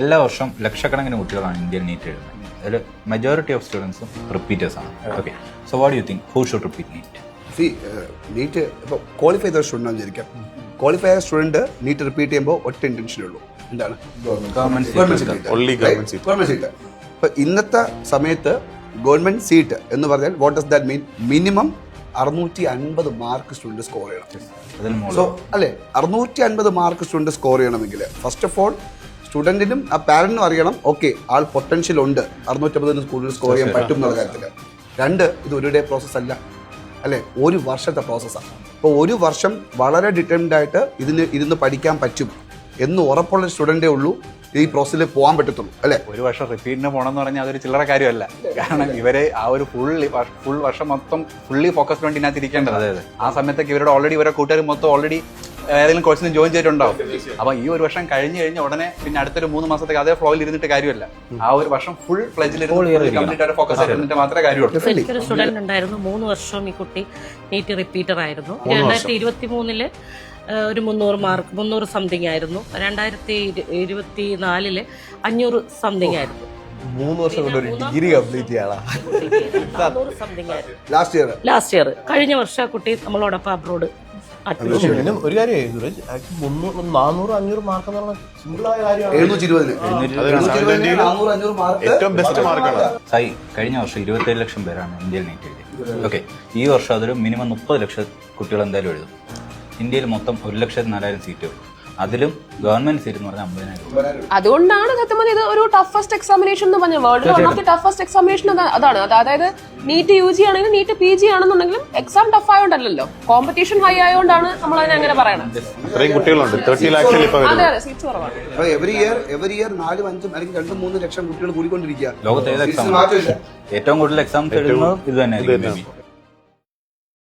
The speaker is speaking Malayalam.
എല്ലാ വർഷവും ലക്ഷക്കണക്കിന് കുട്ടികളാണ് ഇന്ത്യയിൽ നീറ്റ് എഴുതുന്നത്. അതിൽ മെജോറിറ്റി ഓഫ് സ്റ്റുഡൻസും റിപ്പീറ്റേഴ്സ് ആണ്. Okay, so what you think who should repeat NEET? NEET ഇപ്പോൾ ക്വാളിഫൈ ചെയ്ത സ്റ്റുഡൻ്റ് ആണെന്ന് വിചാരിക്കാം. ക്വാളിഫൈ ആയ സ്റ്റുഡൻറ്റ് നീറ്റ് റിപ്പീറ്റ് ചെയ്യുമ്പോൾ ഒറ്റ ഇൻറ്റൻഷനേ ഉള്ളൂ, എന്താണ്? Government seat. ഇപ്പോൾ ഇന്നത്തെ സമയത്ത് ഗവൺമെൻറ് സീറ്റ് എന്ന് പറഞ്ഞാൽ what does that mean? Minimum 650 mark student score ചെയ്യണം. സോ അല്ലേ, 650 മാർക്ക് സ്റ്റുഡൻറ്റ് സ്കോർ ചെയ്യണമെങ്കിൽ ഫസ്റ്റ് ഓഫ് ഓൾ സ്റ്റുഡൻറ്റിനും ആ പാരന്റിനും അറിയണം, ഓക്കെ ആൾ പൊട്ടൻഷ്യൽ ഉണ്ട്, 650 സ്കൂളിൽ സ്കോർ ചെയ്യാൻ പറ്റും എന്നുള്ള കാര്യത്തിൽ. രണ്ട്, ഇത് ഒരു ഡേ പ്രോസസ്സ് അല്ല, അല്ലേ, ഒരു വർഷത്തെ പ്രോസസ്സാണ്. അപ്പോൾ ഒരു വർഷം വളരെ ഡിറ്റർമിൻഡ് ആയിട്ട് ഇരുന്ന് പഠിക്കാൻ പറ്റും എന്ന് ഉറപ്പുള്ള സ്റ്റുഡൻറ്റേ ഉള്ളൂ ഈ പ്രോസസ്സിൽ പോകാൻ പറ്റത്തുള്ളൂ, അല്ലേ? ഒരു വർഷം റിപ്പീറ്റിന് പോകണമെന്ന് പറഞ്ഞാൽ അതൊരു ചില്ലറ കാര്യമല്ല. കാരണം ഇവരെ ആ ഒരു ഫുൾ വർഷം മൊത്തം ഫുള്ളി ഫോക്കസ്ഡ് വേണ്ടി ഇതിനകത്ത് ഇരിക്കേണ്ടത്. ആ സമയത്തൊക്കെ ഇവരുടെ ഓൾറെഡി ഇവരുടെ കൂട്ടുകാർ മൊത്തം ഓൾറെഡി ഏതെങ്കിലും കോഴ്സിന് ജോയിൻ ചെയ്തിട്ടുണ്ടാവും. അപ്പൊ ഈ ഒരു വർഷം കഴിഞ്ഞ് ഉടനെ പിന്നെ അടുത്തൊരു 3 മാസത്തേക്ക് അതേ ഫ്ലോയിൽ ഇരുന്നിട്ട് കാര്യമല്ല. ആ ഒരു വർഷം ഫുൾ ഫ്ലെജിൽ ഫോക്കസ് ചെയ്തിട്ട് മാത്രമേ കാര്യമുള്ളൂ. എനിക്കൊരു സ്റ്റുഡന്റ് ഉണ്ടായിരുന്നു, 3 വർഷം ഈ കുട്ടി നീറ്റ് റിപ്പീറ്റർ ആയിരുന്നു. 2023 ഒരു 300 സംതിങ് ആയിരുന്നു. 2024 500 സംതിങ് ആയിരുന്നു. 3 വർഷം കൊണ്ട് ഒരു ഡിഗ്രി കംപ്ലീറ്റ് ചെയ്യാനാ. ലാസ്റ്റ് ഇയർ കഴിഞ്ഞ വർഷം ആ കുട്ടി നമ്മളോടൊപ്പം അബ്രോഡ് അഡ്മിഷൻ. ഒരു കാര്യം 400-500 മാർക്ക് എന്ന് പറഞ്ഞാൽ സിമ്പിളായ കാര്യമാണ്. 720 ഏറ്റവും ബെസ്റ്റ് മാർക്കാണ്. സായി, കഴിഞ്ഞ വർഷം 27 ലക്ഷം പേരാണ് ഇന്ത്യയിൽ നീറ്റ് എഴുതിയത്. ഓക്കെ, ഈ വർഷം അതൊരു മിനിമം 30 ലക്ഷം കുട്ടികൾ എന്തായാലും എഴുതും. ഇന്ത്യയിൽ മൊത്തം 1,04,000 സീറ്റ്, അതിലും ഗവൺമെന്റ് സീറ്റ് എന്ന് പറഞ്ഞാൽ 50,000. അതുകൊണ്ടാണ് സത്യം പറഞ്ഞത് ഒരു ടഫസ്റ്റ് എക്സാമിനേഷൻ എന്ന് പറഞ്ഞ world one of the toughest examination അതാണ്. അതായത് നീറ്റ് UG ആണെങ്കിലും നീറ്റ് PG ആണെന്നുണ്ടെങ്കിലും എക്സാം ടഫ് ആയതുകൊണ്ടല്ലോ, കോമ്പറ്റീഷൻ ഹൈ ആയതുകൊണ്ടാണ് നമ്മൾ അതിനെ അങ്ങനെ പറയണത്. അത്രയും കുട്ടികളുണ്ട്, 30 ലാക്സിൽ ഇപ്പൊ അതെ അതെ, സീറ്റ്സ് കുറവാണ്. എവറി ഇയർ 4-5 അല്ലെങ്കിൽ 2-3 ലക്ഷം കുട്ടികൾ കൂടിക്കൊണ്ടിരിക്കുക. ലോകത്ത് ഏത് എക്സാം ഏറ്റവും കൂടുതൽ എക്സാംസ് എഴുതുന്നത് ഇത് തന്നെ.